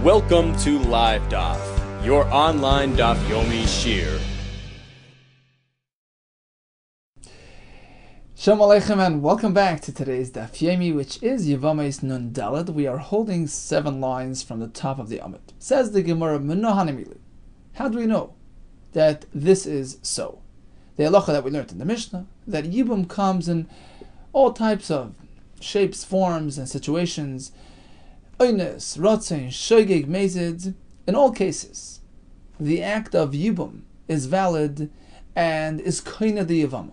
Welcome to Live Daf, your online Daf Yomi Shir. Shalom Aleichem and welcome back to today's Daf Yomi, which is Yevamos Nun Daled. We are holding 7 lines from the top of the Amud. Says the Gemara, Menohanimili. How do we know that this is so? The halacha that we learned in the Mishnah, that Yibum comes in all types of shapes, forms, and situations. Oynes, Rotzein, Shogeg, Mezid. In all cases, the act of Yibum is valid and is koina de Yevama.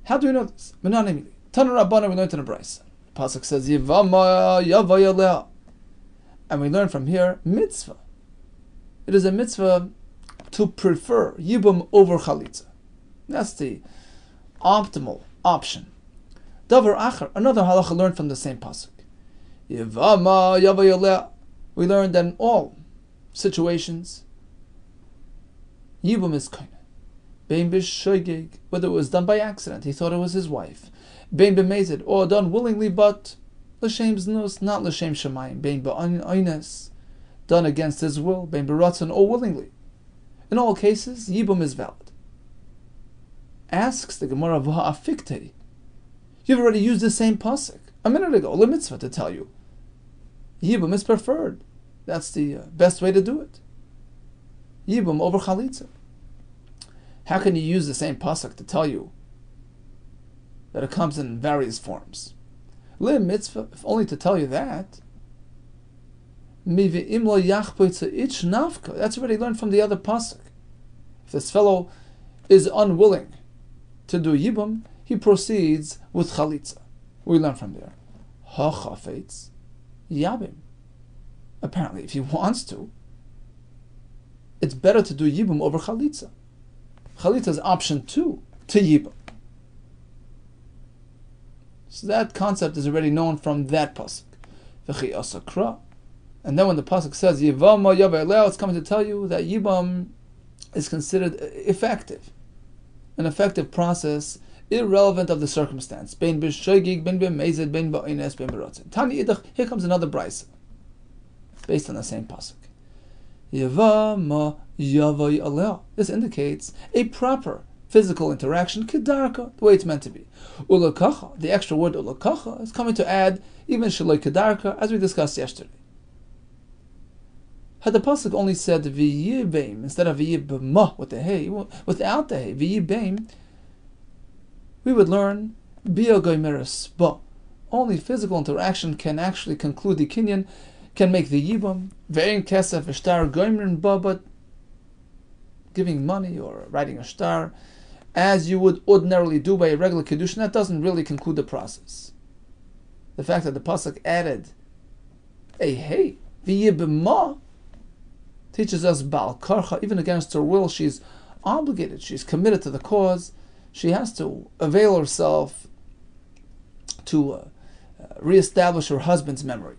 How do we know this? Menanimili. Tana Rabbana, we learned in the Brisa. Pasuk says Yevama Yavayaleh, and we learn from here mitzvah. It is a mitzvah to prefer Yibum over Chalitza. That's the optimal option. Davar Acher, another halacha learned from the same pasuk. Yevama Yavayaleh. We learned that in all situations, Yibum is koina. Bein b'shogeg, whether it was done by accident, he thought it was his wife. Bein b'mezid, or done willingly, but l'shem znus, not l'shem shemayim. Bein b'oines, done against his will. Bein b'ratzon, or willingly. In all cases, Yibum is valid. Asks the Gemara, v'ha'afiktei. You've already used the same pasuk a minute ago, the mitzvah, to tell you Yibum is preferred. That's the best way to do it. Yibum over Chalitza. How can you use the same pasuk to tell you that it comes in various forms? Le mitzvah, if only to tell you that. That's already learned from the other pasuk. If this fellow is unwilling to do Yibum, he proceeds with Chalitza. We learn from there. Hachafetz Yabim. Apparently, if he wants to, it's better to do Yibum over Chalitza. Chalitza is option 2 to Yibum. So that concept is already known from that pasuk. V'chi asakra. And then when the pasuk says Yevama Yaveleo, it's coming to tell you that Yibum is considered effective. An effective process, irrelevant of the circumstance. Bein b'shogeg, bein b'mezid, bein b'oines, bein b'rotzin. Tani idach. Here comes another brisa, based on the same pasuk. Yevama Yavai Aleh. This indicates a proper physical interaction, kedarka, the way it's meant to be. Ulakacha, the extra word ulakacha, is coming to add even shaloi kedarka, as we discussed yesterday. Had the pasuk only said v'yibeim instead of v'yibma with the hey, without the hey, v'yibeim, we would learn biyogoimeres ba. Only physical interaction can actually conclude the kinyan, can make the yibum. Ve'in kesef v'shtar goimrin ba, but giving money or writing a shtar, as you would ordinarily do by a regular kedushin, that doesn't really conclude the process. The fact that the pasuk added a hey, v'yibma, teaches us bal karcha, even against her will, she's obligated, she's committed to the cause, she has to avail herself to reestablish her husband's memory.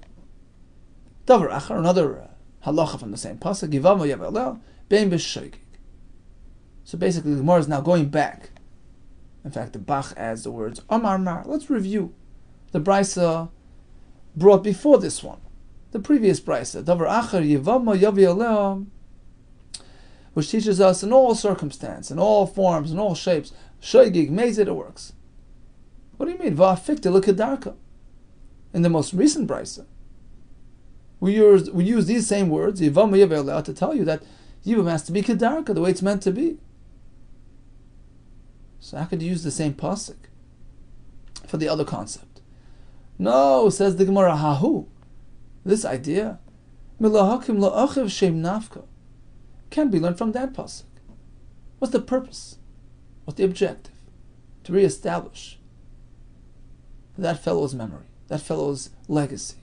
Davar achar, another halacha from the same pasuk, Yevama Yaveleh, bein b'shogeg. So basically, the Gemara is now going back. In fact, the Bach adds the words Amar Mar. Let's review the brisa brought before this one, the previous brisa, Davar achar Yevama Yaveleh, which teaches us in all circumstances, in all forms, in all shapes, shogeg, mezid, it works. What do you mean? Va'afikte l'kedarka. In the most recent brisa, we use these same words, Yevama Yaveleh, to tell you that Yibum has to be kedarka, the way it's meant to be. So how could you use the same pasuk for the other concept? No, says the Gemara, hahu. This idea, milahakim la'achiv shem nafka, can be learned from that pasuk. What's the purpose? What's the objective? To reestablish that fellow's memory, that fellow's legacy.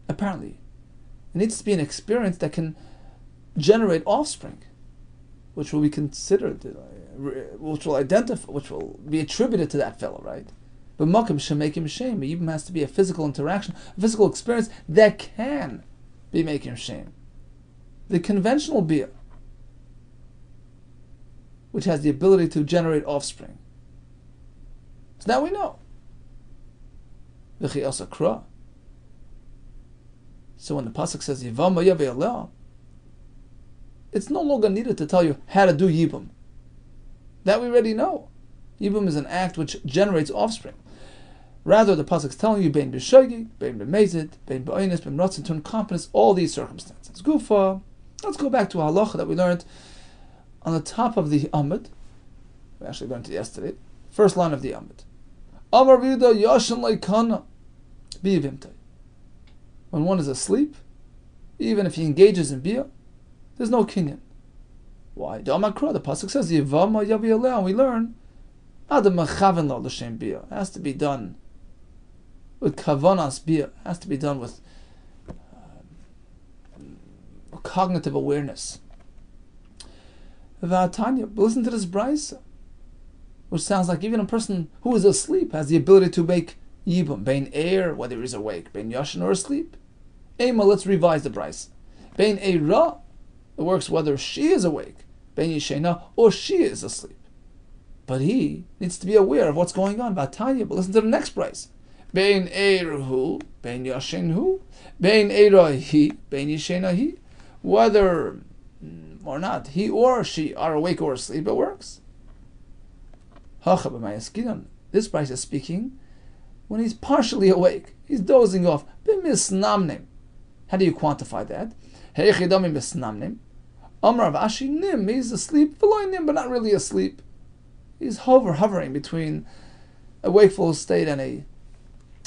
Apparently, it needs to be an experience that can generate offspring, which will be considered, which will identify, which will be attributed to that fellow, right? But makim should make him shame. It even has to be a physical interaction, a physical experience that can be making shame. The conventional bia, which has the ability to generate offspring. So now we know. V'chi asa kra. So when the pasuk says Yevamo Yave'aleh, it's no longer needed to tell you how to do Yibum. That we already know. Yibum is an act which generates offspring. Rather, the pasuk is telling you bein b'shogeg, bein b'mezid, bein b'oinus, bein ratzon, to encompass all these circumstances. Gufa. Let's go back to a halacha that we learned on the top of the Amud. We actually learned it yesterday. First line of the Amud. Amar Yehuda Yashin Leikana Biyavimtai. When one is asleep, even if he engages in biyah, there's no kinyan. Why? The pasuk says Yevamo Yavi'aleh, and we learn Adam Mechaven Lo L'Shem biyah. It has to be done with kavanas biyah. It has to be done with cognitive awareness. V'atanya, listen to this brisa, which sounds like even a person who is asleep has the ability to make yibum, bein air, whether he's awake, bein yashin or asleep. Ema, let's revise the brisa. Bein eira, it works whether she is awake, bein yishena, or she is asleep. But he needs to be aware of what's going on. V'atanya, but listen to the next brisa. Bein eirhu, bein yashinhu, bein eira hi, bein yishena hi. Whether or not he or she are awake or asleep, it works. This price is speaking when he's partially awake. He's dozing off. How do you quantify that? He's asleep, but not really asleep. He's hovering between a wakeful state and a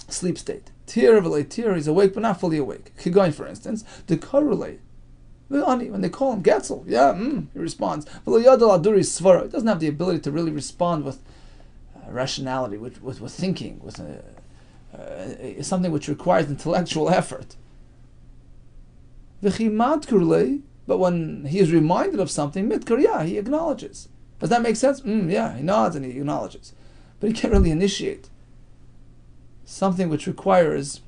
sleep state. He's awake but not fully awake. Kigoin, for instance, the correlate. When they call him Getzel, he responds. He doesn't have the ability to really respond with rationality, with thinking, with something which requires intellectual effort. But when he is reminded of something, he acknowledges. Does that make sense? He nods and he acknowledges. But he can't really initiate something which requires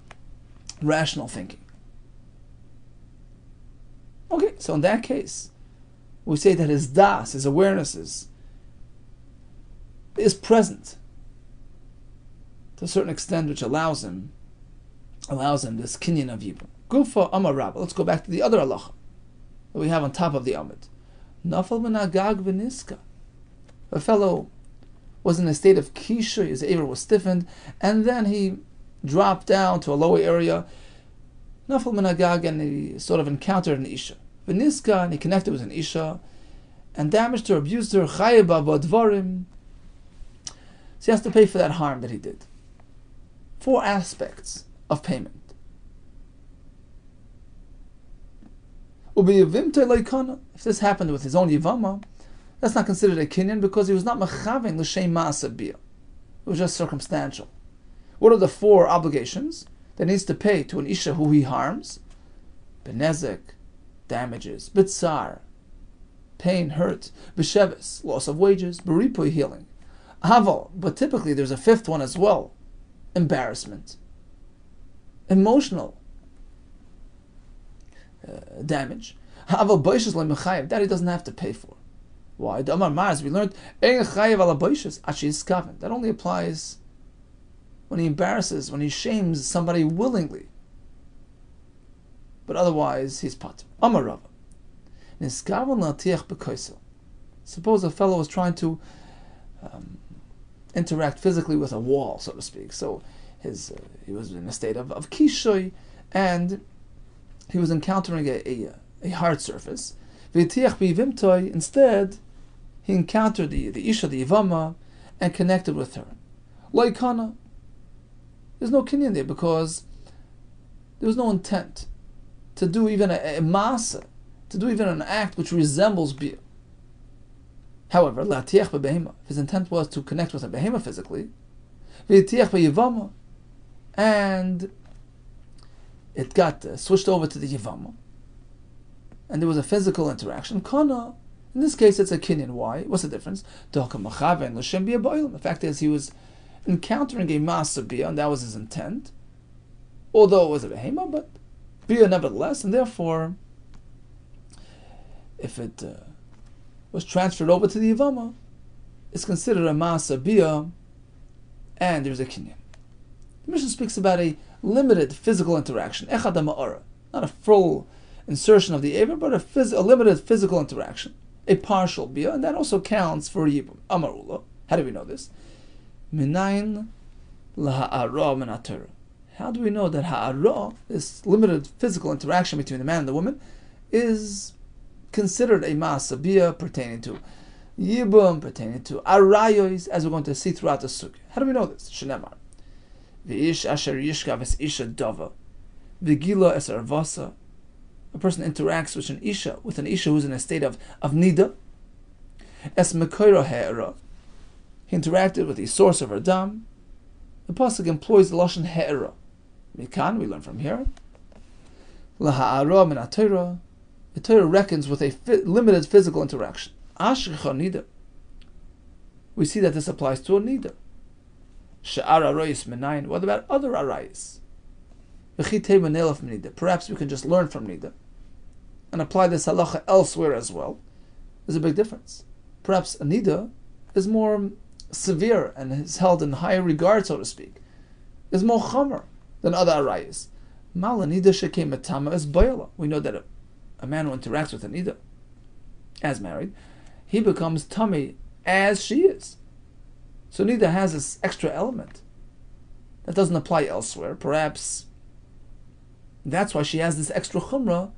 rational thinking. Okay, so in that case, we say that his das, his awareness is present to a certain extent, which allows him this kinyan of yibum. Gufa Amar Rabba. Let's go back to the other halacha that we have on top of the Amud. Nafal benagag v'niska. A fellow was in a state of kisha, his aver was stiffened, and then he dropped down to a lower area. Nafal benagag, and he sort of encountered an isha. V'niska, and he connected with an isha, and damaged her, abused her. Chayeba v'advarim. So he has to pay for that harm that he did. 4 aspects of payment. If this happened with his own Yevama, that's not considered a kinyan because he was not mechaven l'shem ma'aseh biyah. It was just circumstantial. What are the 4 obligations that he needs to pay to an isha who he harms? Benezek, damages. Bitsar, pain, hurt. B'sheves, loss of wages. B'ripui, healing. Haval, but typically there's a 5th one as well. Embarrassment. Emotional damage. Haval boishes le'mechayev, that he doesn't have to pay for. Why? The Amar Mars, we learned ein chayev ala boishes ashi iskaven. That only applies when he embarrasses, when he shames somebody willingly. But otherwise, he's patur. Amar Rava. Niskaven la'tiach b'koisel. Suppose a fellow was trying to interact physically with a wall, so to speak. So he was in a state of kishoy, and he was encountering a hard surface. Instead, he encountered the Isha, the Yevama, and connected with her. Loikana. There's no kinyan there because there was no intent to do even a masa, to do even an act which resembles biyah. However, la'tiach b'behema, his intent was to connect with a behema physically, v'tiach b'yevama, and it got switched over to the Yevama, and there was a physical interaction. Kana, in this case, it's a kinyan. Why? What's the difference? The fact is, he was encountering a masa biyah, and that was his intent, although it was a behema, but biyah nevertheless, and therefore, if it was transferred over to the Yevama, it's considered a masa biyah, and there's a kinyan. The Mishnah speaks about a limited physical interaction, echad ha'ma'ara. Not a full insertion of the Eber, but a limited physical interaction. A partial Bia, and that also counts for Yibum. Amarula. How do we know this? Minayin laha'ara min haTorah. How do we know that ha'ara, this limited physical interaction between the man and the woman, is considered a ma'asa Bia pertaining to Yibum, pertaining to Arayos, as we're going to see throughout the Sukkah? How do we know this? Shenemar. V'ish asher yishka v'isha dava. V'gila es arvasa. A person interacts with an isha who's in a state of nida. Es mekoira he'era. He interacted with the source of her dam. The pasuk employs the lashon he'era. Mikan, we learn from here. Laha'ara min haTorah. The Torah reckons with a limited physical interaction. Ashricha nida. We see that this applies to a nida. She'ar arayis menayin. What about other arayis? Perhaps we can just learn from nida and apply this halacha elsewhere as well. There's a big difference. Perhaps a nida is more severe and is held in higher regard, so to speak. Is more chomer than other arayis. Mala nida shekem etama is bayala. We know that a man who interacts with a nida, as married, he becomes tummy as she is. So nida has this extra element that doesn't apply elsewhere. Perhaps that's why she has this extra chumrah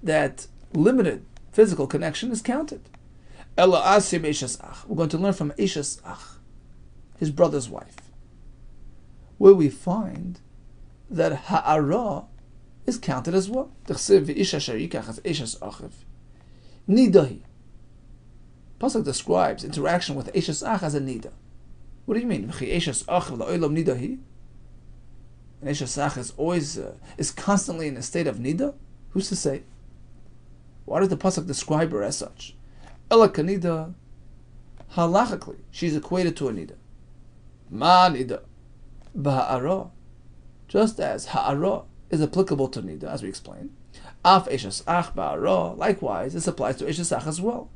that limited physical connection is counted. We're going to learn from Eishas Ach, his brother's wife, where we find that ha'ara is counted as well. Nidahi. Pasuk describes interaction with Eishas Ach as a nida. What do you mean? Eishas Ach la'olam nidahi. And Eishas Ach is always is constantly in a state of nida. Who's to say? Why does the pasuk describe her as such? Ela kanida. Halachically, she's equated to a nida. Ma nida. Ba'ara. Just as ha'ara is applicable to nida, as we explained. Af Eishas Ach ba'ara. Likewise, this applies to Eishas Ach as well.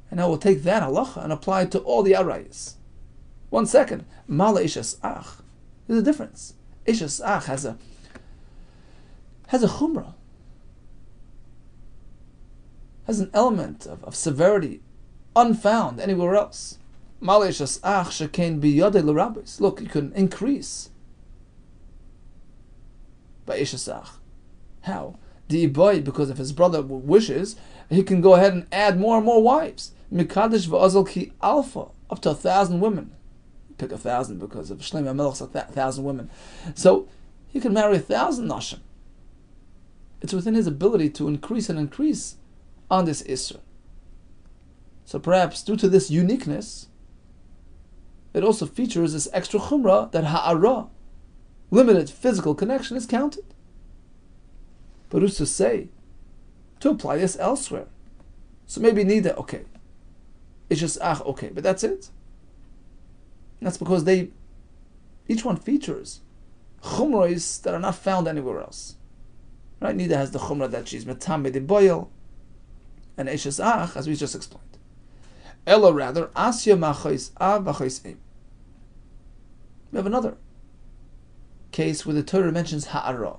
And now we'll take that halacha and apply it to all the arayis. 1 second. Mala Eishas Ach. There's a difference. Eishas Ach has a chumrah. Has an element of severity unfound anywhere else. Mala Eishas Ach shekain biyadei l'rabbis. Look, you can increase by Eishas Ach. How? Di'iboy, because if his brother wishes, he can go ahead and add more and more wives. Mikadesh v'azal ki alpha, up to 1,000 women. Pick 1,000 because of Shlomo Melech's 1,000 women. So he can marry 1,000 nashim. It's within his ability to increase and increase on this Isra. So perhaps due to this uniqueness, it also features this extra chumrah that ha'ara, limited physical connection, is counted. But who's to say to apply this elsewhere? So maybe nida, okay. It's just ach, okay, but that's it. That's because each one features chumras that are not found anywhere else. Right? Nida has the chumrah that she's metame de boil, and Eishas Ach, as we just explained. Ella rather, asya machos av machos em. We have another case where the Torah mentions ha'ara.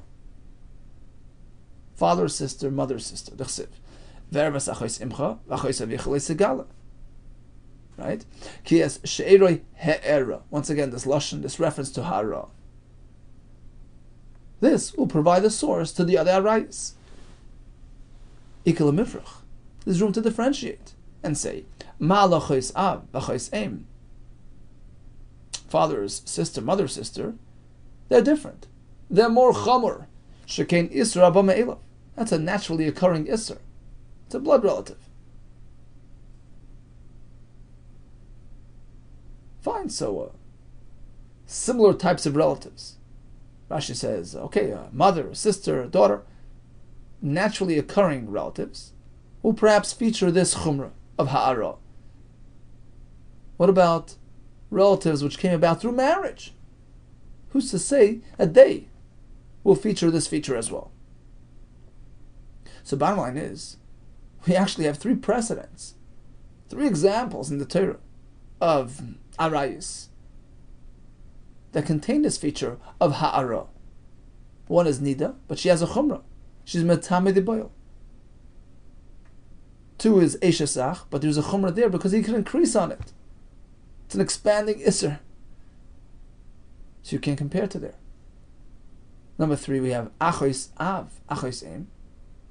Father, sister, mother, sister. D'chsiv. Vervas achos imcha, v'achos avichale segala. Right? Kias she'eroi he'era. Once again, this lashon, this reference to ha'ara. This will provide a source to the other arayos. Ikel mifrach. There's room to differentiate and say, ma lachos av, v'achos em. Father's sister, mother's sister, they're different. They're more chamor. Shekain isra ba me'elav. That's a naturally occurring isser. It's a blood relative. Fine, so similar types of relatives. Rashi says, okay, mother, sister, daughter, naturally occurring relatives, will perhaps feature this chumrah of ha'ara. What about relatives which came about through marriage? Who's to say that they will feature this feature as well? So bottom line is, we actually have 3 precedents, 3 examples in the Torah of arayis that contain this feature of ha'ara. One is nida, but she has a chumrah. She's metame de boil. Two is eshesach, but there's a chumrah there because he can increase on it. It's an expanding isser. So you can't compare to there. Number three, we have achos av, achos em,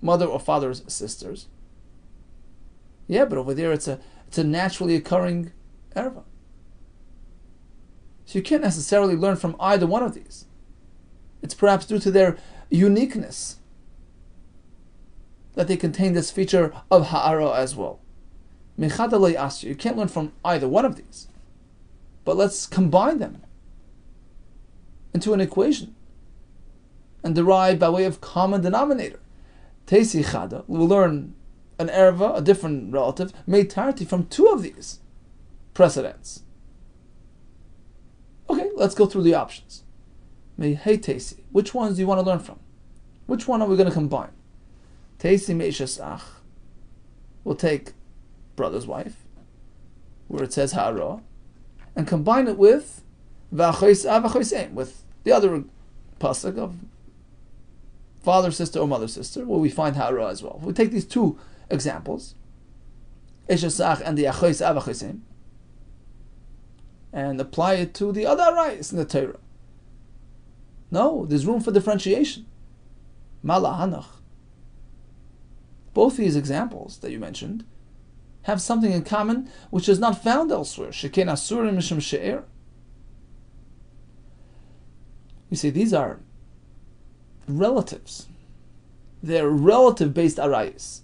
mother or father's sisters. Yeah, but over there it's a naturally occurring erva. So you can't necessarily learn from either one of these. It's perhaps due to their uniqueness that they contain this feature of ha'ara as well. You can't learn from either one of these. But let's combine them into an equation and derive by way of common denominator. Teisi chada, we'll learn an erva, a different relative, made tarti from two of these precedents. Okay, let's go through the options. Hey Teisi, which ones do you want to learn from? Which one are we going to combine? Teisi meishas ach. We'll take brother's wife, where it says ha'ara, and combine it with v'achos av v'achos em, with the other pasuk of father, sister, or mother, sister, where we find ha'ara as well. We take these two examples, eishas ach and the achos av v'achos em, and apply it to the other arayos in the Torah. No, there's room for differentiation. Malahanach. Both these examples that you mentioned have something in common which is not found elsewhere. Sheken asurim mishum she'er. You see, these are relatives. They're relative-based arayos,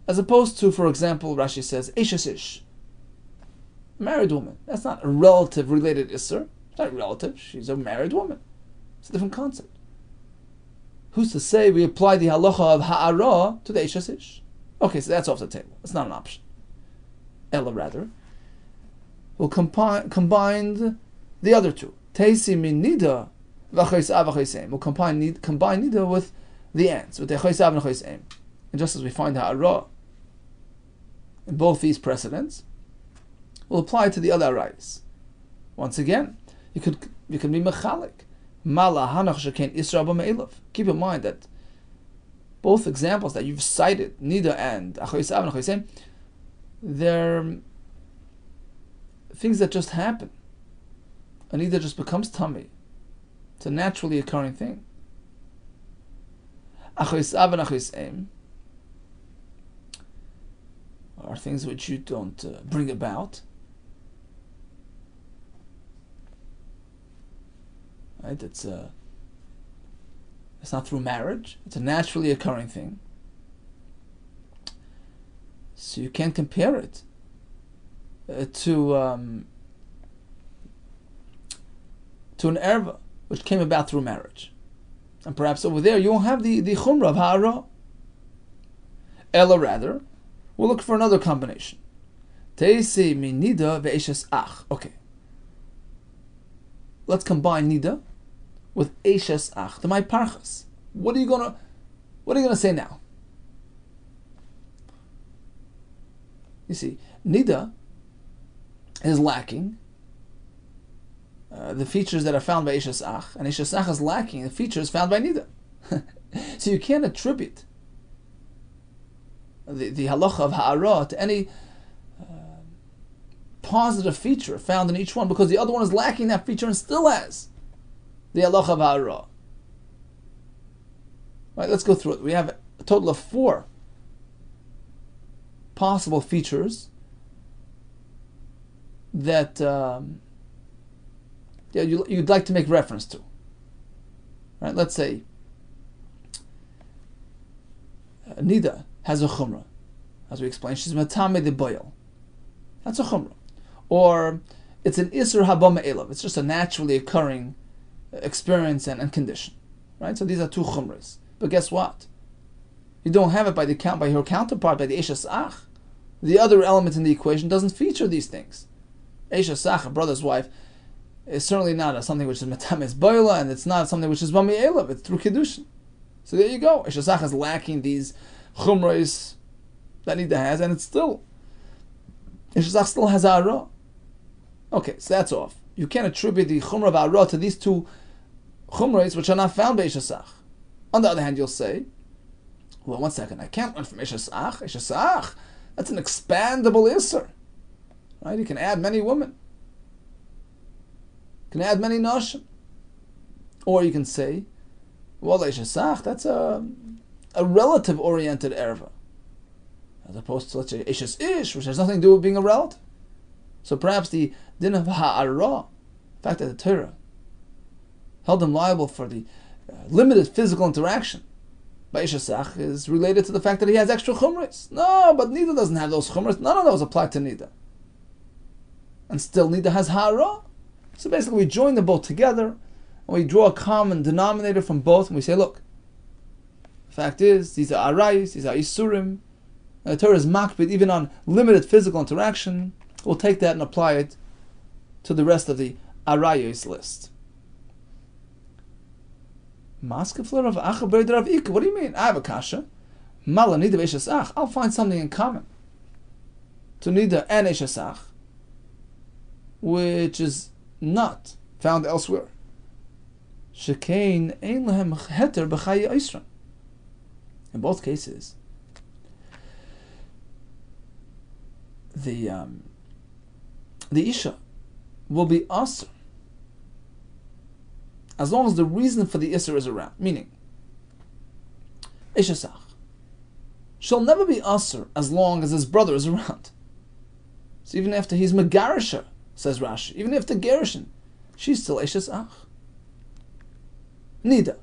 as opposed to, for example, Rashi says, Eishes ish, married woman. That's not a relative-related isser. It's not relative. She's a married woman. It's a different concept. Who's to say we apply the halacha of ha'ara to the Eishes ish? Okay, so that's off the table. It's not an option. Ella, rather, we'll combine the other two. Teisi min nida v'achos av v'achos em. We'll combine nida with the ends, with the achos av and achos em. And just as we find ha'ara in both these precedents, we'll apply it to the other arayos. Once again, you can be mechalik. Mala hanach sheken isra b'me'elav. Keep in mind that both examples that you've cited, nida and achos av and achos em, they're things that just happen. A nida just becomes tummy. It's a naturally occurring thing. Achos av and achos em are things which you don't bring about. Right? It's not through marriage. It's a naturally occurring thing. So you can't compare it to an erva which came about through marriage. And perhaps over there you won't have the chumrah of ha'ara. Ella, rather, we'll look for another combination. Teisi min nida ve'eshes ach. Okay. Let's combine nida with eshes ach, the my parchas. What are you gonna say now? You see, nida is lacking the features that are found by eshes ach, and eshes ach is lacking the features found by nida. So you can't attribute the halacha of ha'ara to any positive feature found in each one, because the other one is lacking that feature and still has the halacha of ha'ara. Right, let's go through it. We have a total of 4 possible features that you'd like to make reference to. Right, let's say nida has a chumrah, as we explained. She's matame de boil. That's a chumrah. Or it's an isur haba me'elav. It's just a naturally occurring experience and condition. Right? So these are 2 chumras. But guess what? You don't have it by her counterpart, by the eshes ach. The other element in the equation doesn't feature these things. Eshes ach, a brother's wife, is certainly not something which is metames boila, and it's not something which is bami elav. It's through kiddushin. So there you go. Eshes ach is lacking these chumras that nida has, and it's still eshes ach still has ha'ara. Okay, so that's off. you can't attribute the chumrah of Arah to these two chumras which are not found by Ishasach. On the other hand, you'll say, well, one second, I can't learn from Ishasach. Ishasach, that's an expandable Isser. Right? You can add many women. You can add many nashim. Or you can say, well, Ishasach, that's a relative-oriented erva, as opposed to, let's say, Ishas Ish, which has nothing to do with being a relative. So perhaps the din of Ha'ara, the fact that the Torah held him liable for the limited physical interaction by Ishasach, is related to the fact that he has extra chumras. No, but Nida doesn't have those chumras. None of those apply to Nida. And still Nida has Ha'ara. So basically we join them both together, and we draw a common denominator from both, and we say, look, the fact is, these are Arayis, these are Isurim, and the Torah is makbid even on limited physical interaction. We'll take that and apply it to the rest of the Arayos list. What do you mean? I have a kasha. I'll find something in common to Nida and Eshasach, which is not found elsewhere. In both cases, the Isha will be Asr as long as the reason for the Isser is around. Meaning, Ishasach shall never be Asr as long as his brother is around. So even after he's Megarisha, says Rashi, even after Gerishin, she's still Ishasach. Nida.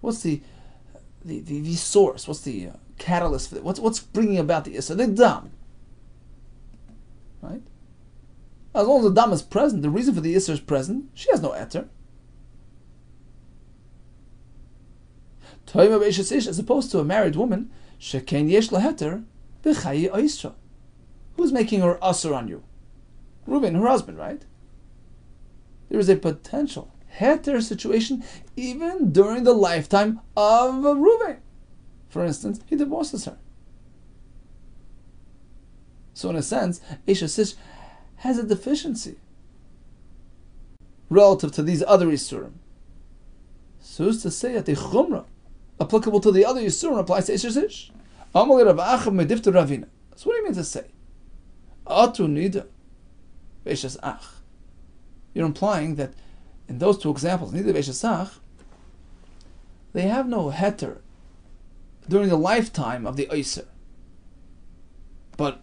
What's the source? What's the catalyst for it? What's bringing about the Isser? The Dam. Right? As long as the Dam is present, the reason for the Isser is present, she has no Eter. As opposed to a married woman, who's making her Asr on you? Reuben, her husband, right? There is a potential heter situation even during the lifetime of Reuben. For instance, he divorces her. So in a sense, Ishasish has a deficiency relative to these other Yisurim. So who's to say that the Chumrah applicable to the other Yisurim applies to Ishasish? So what do you mean to say? Atu Nida Ve'Ishasach. You're implying that in those two examples, Nida Ve'Ishasach, they have no heter during the lifetime of the Eiser. But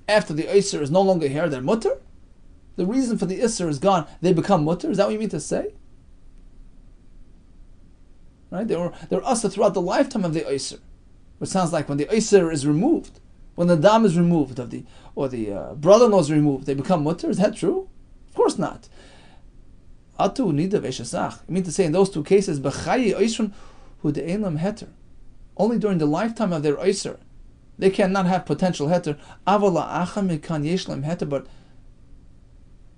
after the Eiser is no longer here, they're mutter? The reason for the Isser is gone, they become mutter? Is that what you mean to say? Right? They're Asr throughout the lifetime of the Eiser. Which sounds like when the Eiser is removed, when the Dam is removed, or the brother-in-law is removed, they become mutter? Is that true? Of course not. Atu Nida Ve'Ishasach. You mean to say in those two cases, B'chayi Eisron hu de'elam heter. Only during the lifetime of their Eiser, they cannot have potential heter. Avala acha mikan yeshlem heter. But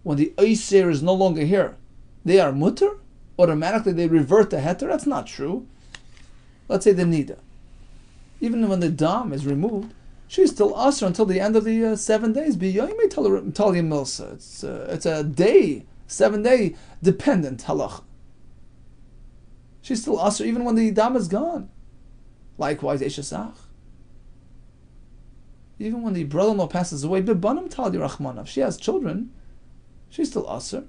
when the Eiser is no longer here, they are mutter? Automatically they revert to heter? That's not true. Let's say the Nida. Even when the Dam is removed, she's still Asr until the end of the 7 days. It's a day, 7-day dependent halacha. She's still Asr even when the Dam is gone. Likewise, Eshasach. Even when the brother-in-law passes away, Bebanim Tali Rachmanav, she has children, she's still Asr.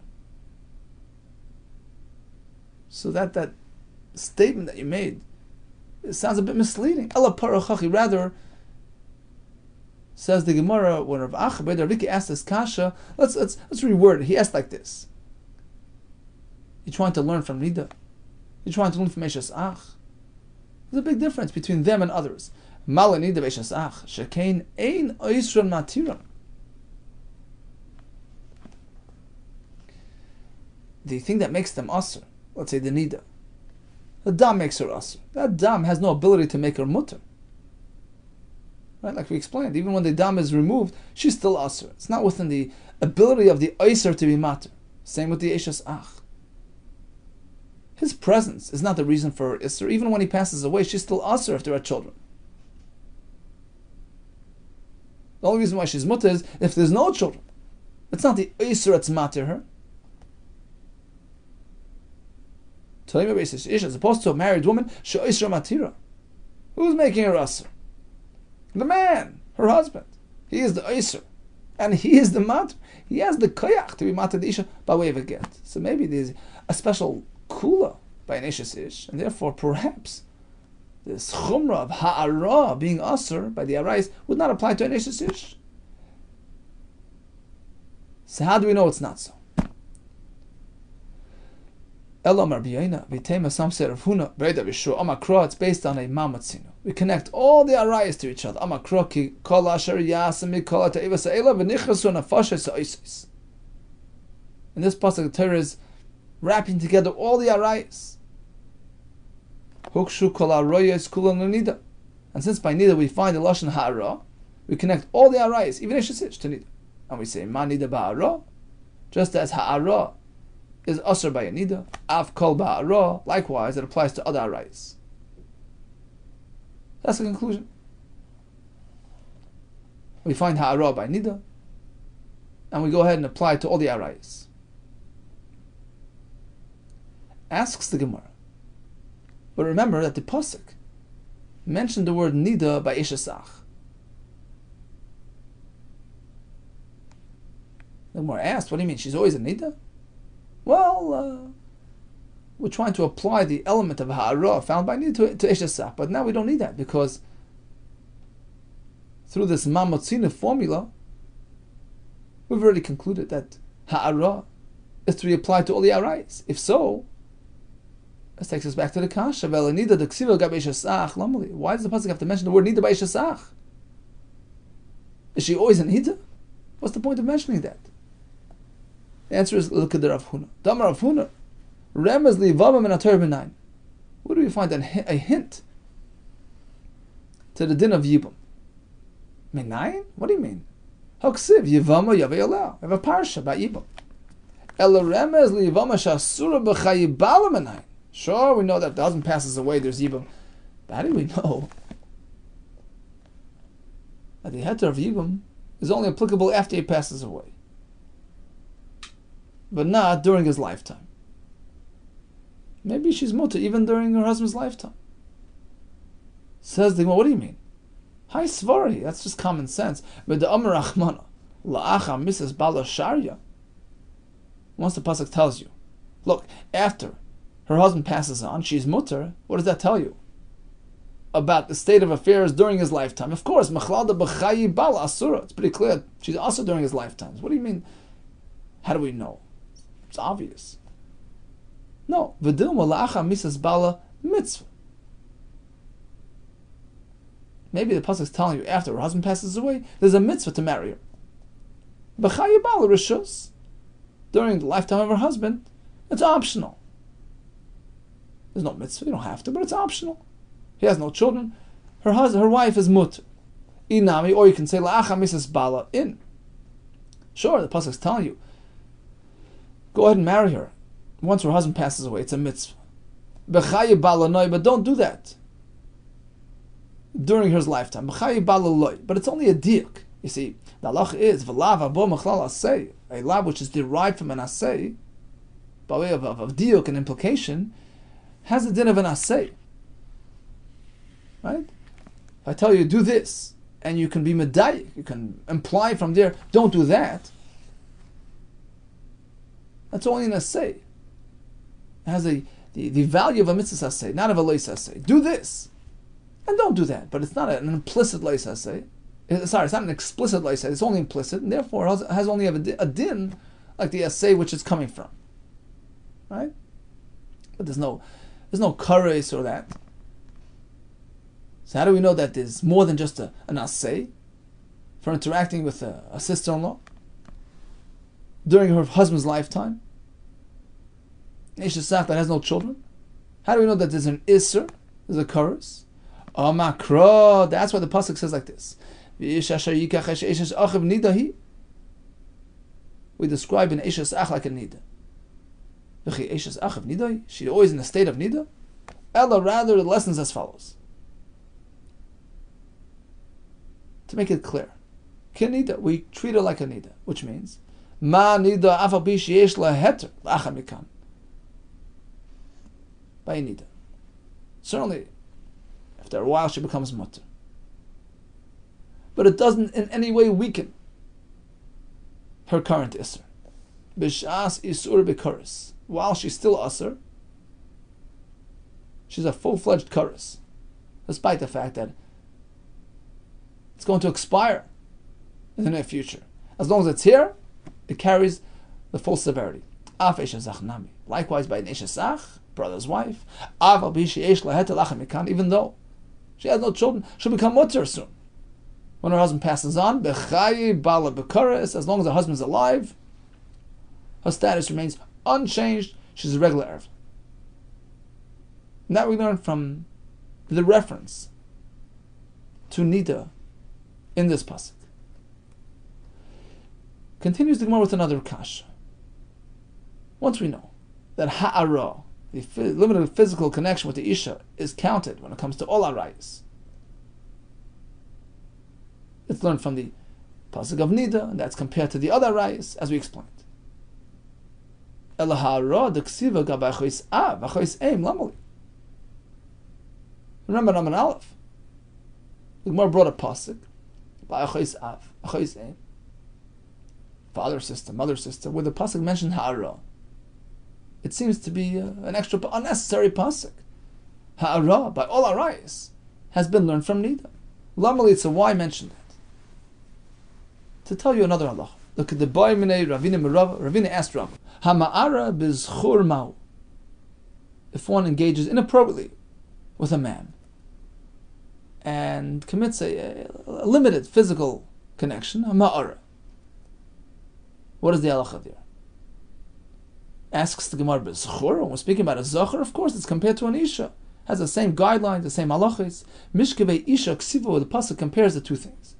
So that statement that you made, it sounds a bit misleading. Ela parachachi, rather, says the Gemara, when Rav Acha ben Riki asked this kasha, let's reword it. He asked like this: you're trying to learn from Nida, you're trying to learn from Eshas Ach. There's a big difference between them and others. Mala Nida Eshas Ach, Shekain ein oisron matira. The thing that makes them asr, let's say the Nida, the Dam makes her asr. That Dam has no ability to make her mutter. Right, like we explained, even when the Dam is removed, she's still asr. It's not within the ability of the Eiser to be matter. Same with the Eshas Ach. His presence is not the reason for her Isser. Even when he passes away, she's still asr if there are children. The only reason why she's mutter is if there's no children. It's not the Isra that's matter her. As opposed to a married woman, Isra matira. Who's making her Asr? The man, her husband. He is the Isra. And he is the matter. He has the koyach to be matter the Isha by way of a get. So maybe there's a special kula by an Isha's Ish, and therefore perhaps this chumrah of ha'ara being Asr by the Arais would not apply to an Isha's Ish. So how do we know it's not so? It's based on a mamatzinu. We connect all the arayas to each other. In this pasuk, the Torah is wrapping together all the arayas. And since by nida we find the lashon ha'ara, we connect all the arayas, even ishasish, to nida. And we say ma nida ba'ara, just as ha'ara is asr by a nida, av kol ba'ara, likewise it applies to other arayas. That's the conclusion. We find ha'ara by nida, and we go ahead and apply it to all the arayas. Asks the Gemara, but remember that the pasuk mentioned the word nida by ishasach. The Gemara asked, what do you mean? She's always a nida? Well, we're trying to apply the element of ha'ara found by nida to ishasach, but now we don't need that because through this mamatzina formula, we've already concluded that ha'ara is to be applied to all the arayas. If so, this takes us back to the kasha. Why does the pasuk have to mention the word nida by ishasach? Is she always a nida? What's the point of mentioning that? The answer is, look at the Rav Huna. Damar Rav Huna, remez li vava min haTorah b'nayin. Where do we find a hint to the din of Yibum? Minayin? What do you mean? Haksiv Yevamo Yavei Aleh. We have a parsha about Yibum. Ela remez li Yevamo shasura b'chayibala minayin. Sure, we know that if the husband passes away, there's Yibum. But how do we know that the heter of Yibum is only applicable after he passes away, but not during his lifetime? Maybe she's mutter even during her husband's lifetime. Says the Gemara, what do you mean? Hi Svari, that's just common sense. But the Amar Rachmana, La'acha Mrs. Bala Sharia. Once the pasuk tells you, look, after her husband passes on, she's mutter, what does that tell you? About the state of affairs during his lifetime. Of course, Mechlada b'chayi bala asura. It's pretty clear. She's also during his lifetimes. What do you mean? How do we know? It's obvious. No. V'dilma la'acha misas bala mitzvah. Maybe the pasuk is telling you after her husband passes away, there's a mitzvah to marry her. B'chayi bala rishus. During the lifetime of her husband, it's optional. There's no mitzvah. You don't have to, but it's optional. He has no children. Her wife is mutter. Inami, or you can say la'acha misas bala in. Sure, the pasuk is telling you, go ahead and marry her. Once her husband passes away, it's a mitzvah. B'chayi bala noi, but don't do that during his lifetime. B'chayi bala loy, but it's only a diuk. You see, the halach is v'lav abo machlal asay, a lav which is derived from an asay, by way of diuk and implication, has the din of an asay. Right? If I tell you do this, and you can be medayik, you can imply from there, don't do that. That's only an asay. It has the value of a mitzvah asay, not of a leis asay. Do this, and don't do that. But it's not an implicit leis asay. Sorry, it's not an explicit leis asay. It's only implicit, and therefore it has only a din like the asay which it's coming from. Right? But there's no kares or that. So how do we know that there's more than just an asay for interacting with a sister-in-law during her husband's lifetime? Ishasach that has no children. How do we know that there's an isser, there's a chorus? Makro. That's why the pasuk says like this. We describe an ishasach like a nida. She's always in a state of nida. Ella, rather, the lesson is as follows. To make it clear, Kenida, we treat her like a nida, which means Ma nida afal pi sheyesh la heter la'achar mikan. By nida. Certainly, after a while she becomes mutter. But it doesn't in any way weaken her current isser. B'shas isur b'kuris. While she's still usser, she's a full-fledged kuris, despite the fact that it's going to expire in the near future. As long as it's here, it carries the full severity. Likewise, by an Ishesach, brother's wife, even though she has no children, she'll become mutter soon. When her husband passes on, as long as her husband's alive, her status remains unchanged. She's a regular Erev. And that we learn from the reference to Nida in this pasuk. Continues the Gemara with another kasha. Once we know that ha'ara, the limited physical connection with the isha, is counted when it comes to all arayis, it's learned from the pasuk of Nida, and that's compared to the other arayis, as we explained. Ela ha'ara d'ksiva gabay chois av v'chois eim lamali. Remember Naman Aleph. The Gemara brought a pasuk by achois av, achois eim, father, sister, mother, sister, where the pasuk mentioned ha'ara. It seems to be an extra unnecessary pasuk. Ha'ara, by all arayis, has been learned from Nida. Lamali, it's a why mention that. To tell you another halacha. Look at the boy minei Ravina Merava. Ravina asked Rav, Hama'ara bizchur ma'u. If one engages inappropriately with a man and commits a limited physical connection, Hama'ara. What is the halacha there? Asks the Gemara, B'zchur, when we're speaking about a zachar, of course it's compared to an isha. Has the same guidelines, the same halachas. Mishkevei isha ksivo, the pasuk compares the two things.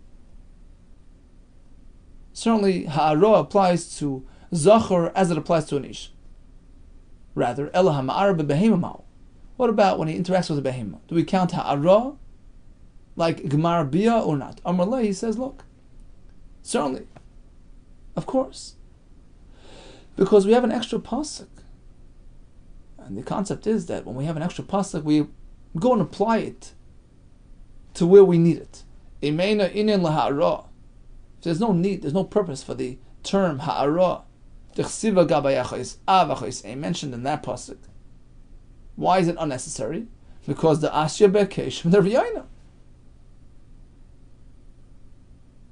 Certainly, ha'ara applies to zachar as it applies to an isha. Rather, ela ha'ma'ara be'behema ma'u. What about when he interacts with a behema? Do we count ha'ara like gemar bia or not? Amar lei, he says, look, certainly, of course, because we have an extra pasuk, and the concept is that when we have an extra pasuk, we go and apply it to where we need it. Imeina inin laha'ara. If there's no need, there's no purpose for the term ha'ara, t'chsiva gabayachos avachos mentioned in that pasuk. Why is it unnecessary? Because the asya bekesh from the riyayna.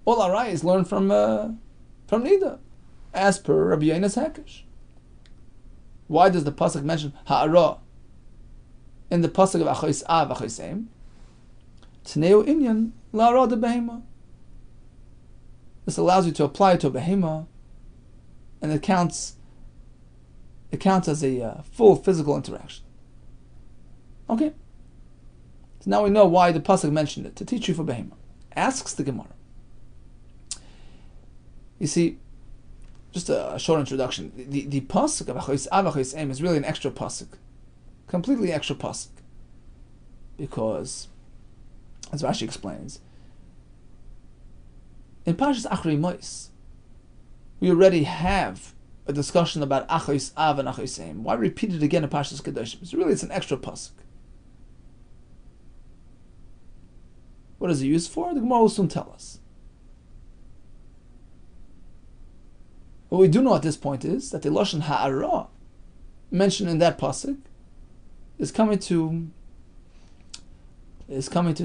All arai is learned from Nida, as per Rabbi Yehuda's Hakesh. Why does the pasuk mention ha'ara in the pasuk of achois av achois eim? Tneu inyan la'ara de behema. This allows you to apply it to a behema, and it counts as a full physical interaction. Okay. So now we know why the pasuk mentioned it, to teach you for behema. Asks the Gemara. You see, just a short introduction. The pasuk of achois av achois eim is really an extra pasuk, completely extra pasuk, because, as Rashi explains, in Parshas Achrei Mos, we already have a discussion about achois av and achois eim. Why repeat it again in Parshas Kedoshim? It's an extra pasuk. What is it used for? The Gemara will soon tell us. What we do know at this point is that the lashon ha'ara mentioned in that pasuk is coming to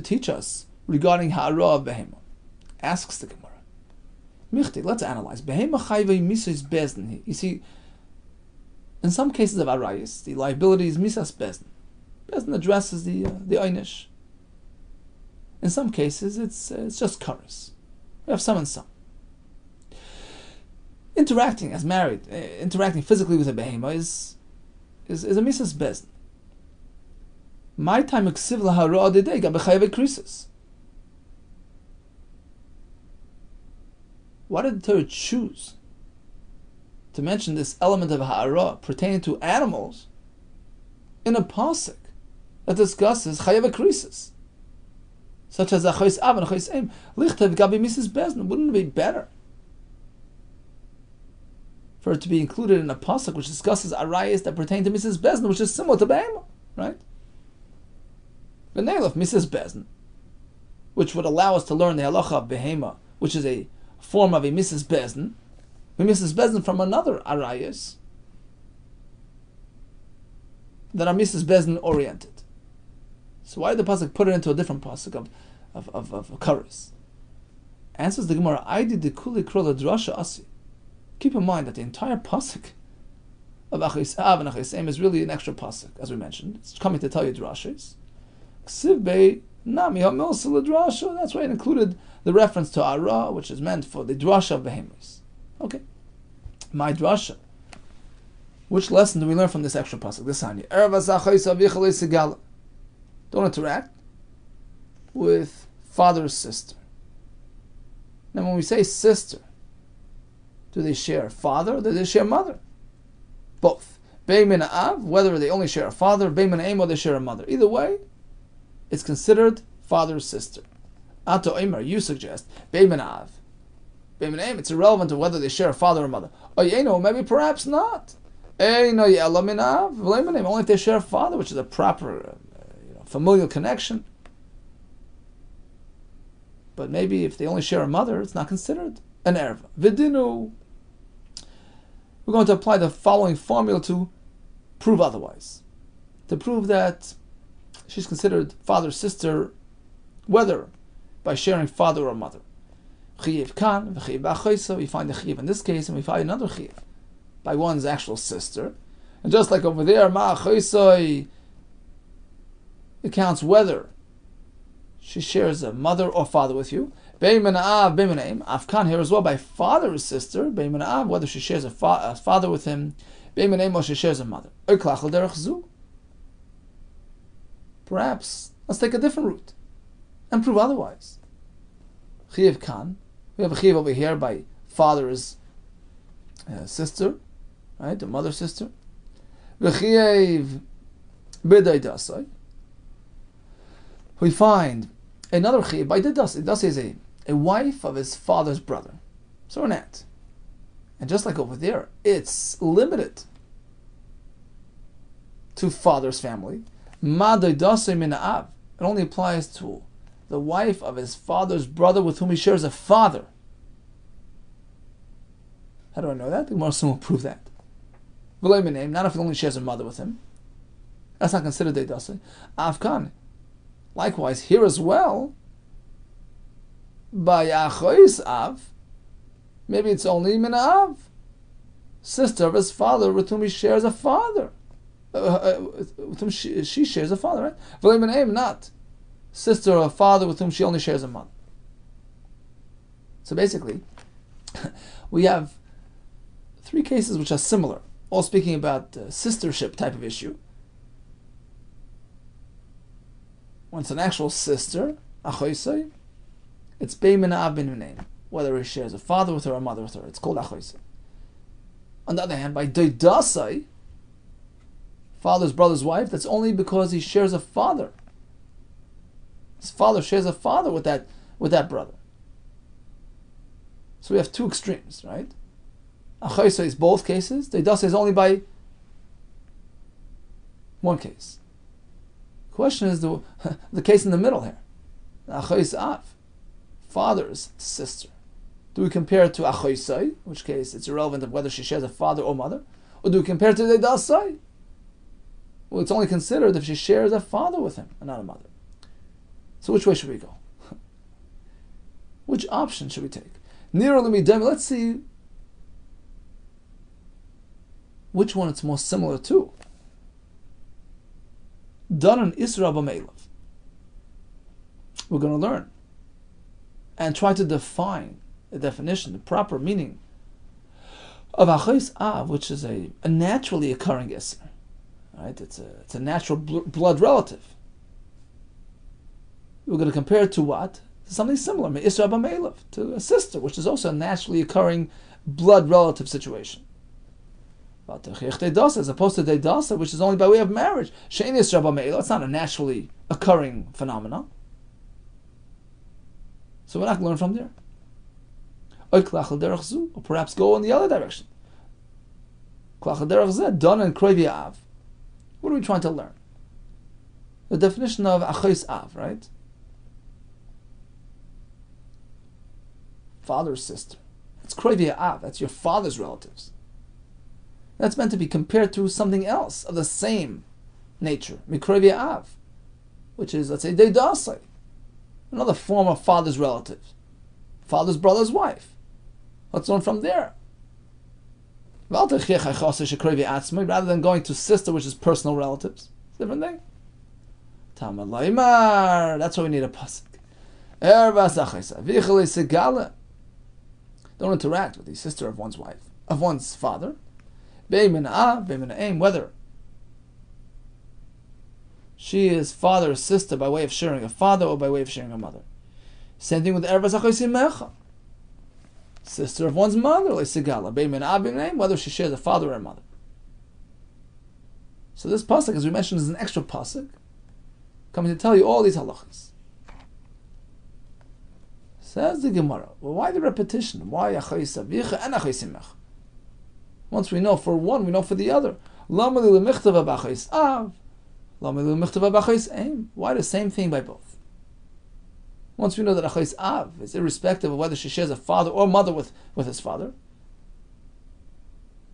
teach us regarding ha'ara of behema. Asks the Gemara, Michti, let's analyze. Behema chayvei misas bezdin. You see, in some cases of arayis, the liability is misas bezdin. Bezdin addresses the einish. In some cases, it's just karas. We have some and some. Interacting as married, interacting physically with a behema is a misas bezdin. My time eksiv lahara adidei gabechayve krisis. Why did the Torah choose to mention this element of ha'ara pertaining to animals in a pasuk that discusses chayav krisis, such as achois av and achois eim? Lichtev gabi misas bezdin. Wouldn't it be better for it to be included in a pasuk which discusses arayas that pertain to Mrs. Bezin, which is similar to behema, right? V'neilaf Mrs. Bezin, which would allow us to learn the halacha of behema, which is a form of a Mrs. Bezin, from another arayas that are Mrs. Bezin oriented. So why did the pasuk put it into a different pasuk of kares? Answers the Gemara, Aidi de kuli krola drasha asi. Keep in mind that the entire pasuk of Achis Av and Achis Em is really an extra pasuk, as we mentioned. It's coming to tell you drashas. Ksiv bei nami hamilsa l'drasha. That's why it included the reference to ara, which is meant for the drasha of behemoths. Okay, my drasha. Which lesson do we learn from this extra pasuk? This Hanya. Don't interact with father's sister. Now, when we say sister, do they share father or do they share mother? Both. Beimin av, whether they only share a father, beimin aim, or they share a mother. Either way, it's considered father's sister. Ato Eimer, you suggest beimin av. Beimin aim, it's irrelevant to whether they share a father or mother. Oyeno, maybe perhaps not. Eino yela min av, beimin aim, only if they share a father, which is a proper familial connection. But maybe if they only share a mother, it's not considered an erva. Vidinu. We're going to apply the following formula to prove otherwise. To prove that she's considered father's sister, whether by sharing father or mother. Chiyiv kan, v'chiyiv b'achoysa. We find the chiyiv in this case, and we find another chiyiv by one's actual sister. And just like over there, ma'achoysa, it counts whether she shares a mother or father with you. Beimin av, beimin aim. Afkan here as well by father's sister. Beimin av, whether she shares a father with him. Beimin aim, or she shares a mother. Oiklachel derech zu. Perhaps let's take a different route and prove otherwise. Chiyev kan. We have a chiyev over here by father's sister, right? The mother's sister. V'chiyev b'day dasai. We find another chiyev by Didasi. Didasi is a wife of his father's brother. So an aunt. And just like over there, it's limited to father's family. Ma Didasi min av. It only applies to the wife of his father's brother with whom he shares a father. How do I know that? The Gemara soon will prove that. V'lei min aim, not if he only shares a mother with him. That's not considered Didasi. Afkan. Likewise, here as well, by Achois Av, maybe it's only Min Av, sister of his father with whom he shares a father, with whom she shares a father, right? V'lei min aim, not sister or father with whom she only shares a mother. So basically, we have three cases which are similar, all speaking about sistership type of issue. When it's an actual sister, achoisai, it's beimin av bin name, whether he shares a father with her or a mother with her. It's called achoisai. On the other hand, by doidasai, father's brother's wife, that's only because he shares a father. His father shares a father with that brother. So we have two extremes, right? Achoisai is both cases. Doidasai is only by one case. Question is the case in the middle here. Achois Av, father's sister. Do we compare it to Achoisai, in which case it's irrelevant of whether she shares a father or mother? Or do we compare it to Deidasai? Well, it's only considered if she shares a father with him and not a mother. So which way should we go? Which option should we take? Let's see which one it's more similar to. Done on Isra b'Meilav. We're going to learn and try to define the definition, the proper meaning of Achois Av, which is a naturally occurring Isra. Right? It's a natural blood relative. We're going to compare it to what? To something similar, Isra b'Meilav, to a sister, which is also a naturally occurring blood relative situation. As opposed to Deidasa, which is only by way of marriage. It's not a naturally occurring phenomenon. So we're not going to learn from there. Or perhaps go in the other direction. Don and Kroivi Av. What are we trying to learn? The definition of Achos Av, right? Father's sister. It's Kroivi Av. That's your father's relatives. That's meant to be compared to something else of the same nature. Mikroivi Av, which is, let's say, Deidasai, another form of father's relative. Father's brother's wife. Let's learn from there. Rather than going to sister, which is personal relatives. Different thing. That's why we need a pasuk. Don't interact with the sister of one's wife, of one's father. Whether she is father or sister by way of sharing a father or by way of sharing a mother. Same thing with sister of one's mother, whether she shares a father or a mother. So this pasuk, as we mentioned, is an extra pasuk, coming to tell you all these halachas. Says the Gemara, well, why the repetition? Why achayis avicha and achayis imecha? Once we know for one, we know for the other. Why the same thing by both? Once we know that Achos Av is irrespective of whether she shares a father or mother with his father,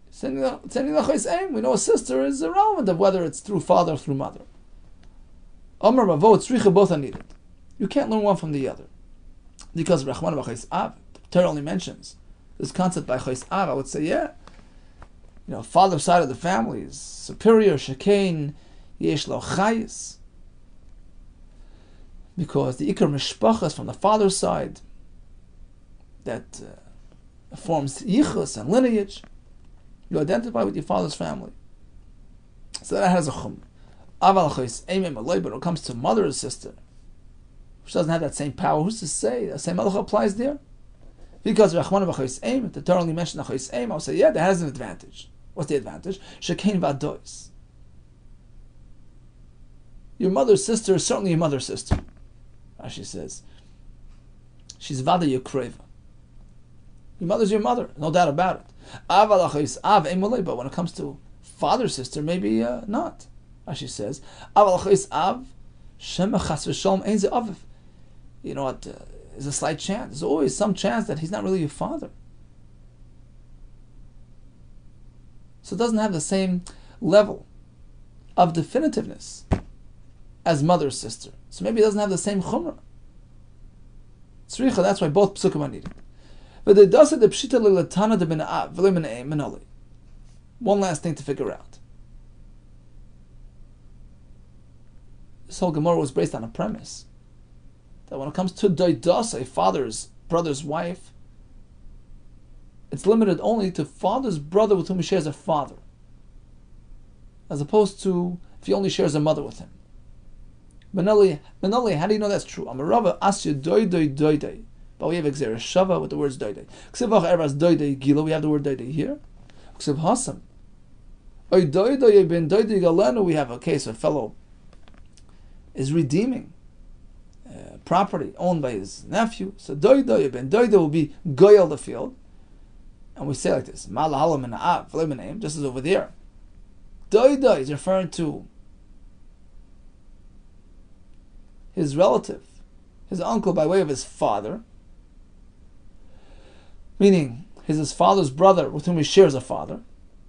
sending the Achos Aim, we know a sister is irrelevant of whether it's through father or through mother. Amar Ravo, Tzricha, both are needed. You can't learn one from the other. Because Rachman of Achos Av, the Torah only mentions this concept by Achos Av, I would say, father's side of the family is superior, Shekain, Yesh Lo Chayis. Because the Ikar Mishpacha is from the father's side that forms yichus and lineage. You identify with your father's family. So that has a chum. Aval Achos Eimim Aloi, but when it comes to mother or sister, which doesn't have that same power, who's to say the same halacha applies there? Because Rachman of Achos Eim, the Torah only mentioned Achos Eim, I'll say, that has an advantage. What's the advantage? Shekain Vadois. Your mother's sister is certainly your mother's sister. Rashi says, she's Vada Yokreva. Your mother's your mother, no doubt about it. But when it comes to father's sister, maybe not. Rashi says, you know what? There's a slight chance. There's always some chance that he's not really your father. So it doesn't have the same level of definitiveness as mother's sister. So maybe it doesn't have the same chumrah. Tzricha, that's why both psukim are needed. One last thing to figure out. This whole Gemara was based on a premise that when it comes to doidas, a father's brother's wife, it's limited only to father's brother with whom he shares a father, as opposed to if he only shares a mother with him. Manali, how do you know that's true? Amarava asya doidoi. But we have Exer Shava with the words doidoi. Ksivach eras doidoi gila. We have the word doidoi here. Ksiv hasam. Oy doidoi ben doidoi galenu. We have a case of a fellow is redeeming property owned by his nephew. So doidoi ben doidoi will be goyal the field, and we say like this: Malahalam and Av name, just as over there. Doidoi is referring to his relative, his uncle by way of his father, meaning his father's brother with whom he shares a father.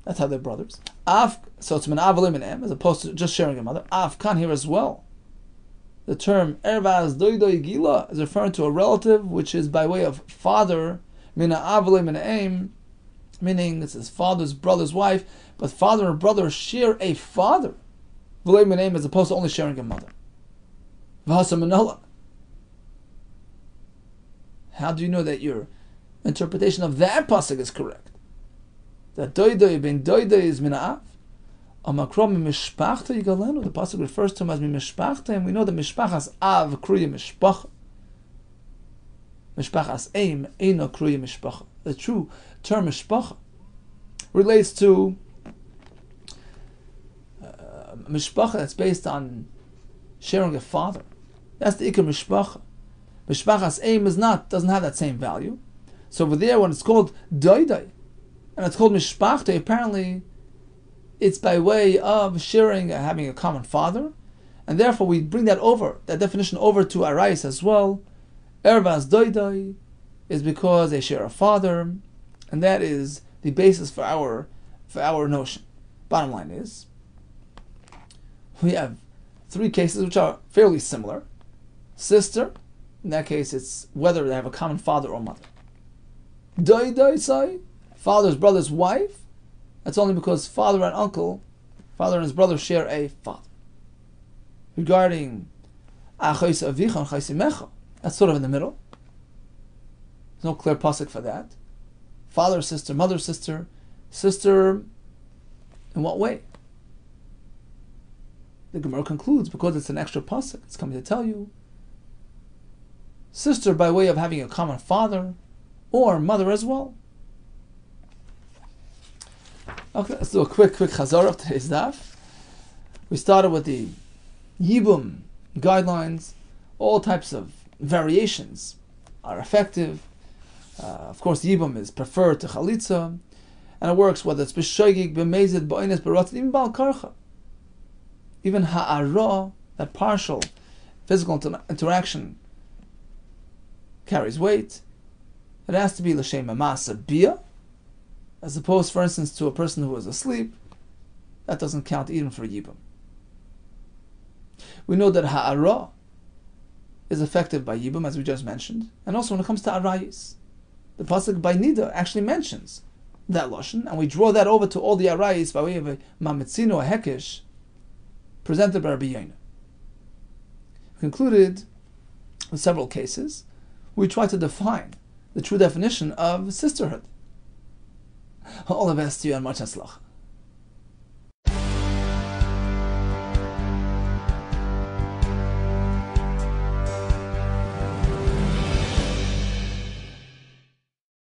That's how they're brothers. So it's menavalim and em, as opposed to just sharing a mother. Kan here as well. The term ervaz doidoi gila is referring to a relative which is by way of father, menavalim and em, meaning it's his father's brother's wife, but father and brother share a father. V'leim and em, as opposed to only sharing a mother. How do you know that your interpretation of that pasuk is correct? That doidoi ben doidoi is mina'av. Amakrom mishpachta yigalenu. The pasuk refers to him as mishpachta, and we know that mishpachas av kruya mishpacha. Mishpachas aim eino kruya mishpacha. The true term mishpacha relates to mishpacha that's based on sharing a father. That's the ikar mishpacha. Mishpachas aim doesn't have that same value. So over there, when it's called doidai, and it's called mishpachta, apparently it's by way of sharing, having a common father, and therefore we bring that definition over to Arayis as well. Ervas doidoi is because they share a father, and that is the basis for our notion. Bottom line is, we have three cases which are fairly similar. Sister, in that case it's whether they have a common father or mother. Doidoi sai, father's brother's wife, that's only because father and his brother share a father. Regarding achos avicha and chaysimecha, that's sort of in the middle. There's no clear pasuk for that. Father, sister, mother, sister. Sister, in what way? The Gemara concludes, because it's an extra pasuk, it's coming to tell you. Sister by way of having a common father, or mother as well. Okay, let's do a quick chazar of today's daf. We started with the Yibum guidelines. All types of variations are effective. Of course, Yibum is preferred to Chalitza, and it works whether it's b'shoigig, b'mezid, b'oines, b'rotzit, even b'al karcha. Even ha'ara, that partial physical interaction, carries weight. It has to be l'shem ma'asa bia, as opposed, for instance, to a person who is asleep. That doesn't count even for Yibum. We know that ha'ara is effective by Yibum, as we just mentioned, and also when it comes to Arayis. The pasuk by Nida actually mentions that lashon, and we draw that over to all the Arayis by way of a mamitzino, a hekesh, presented by Rabbi Yehuda. We concluded with several cases. We try to define the true definition of sisterhood. All the best to you and much hatzlacha.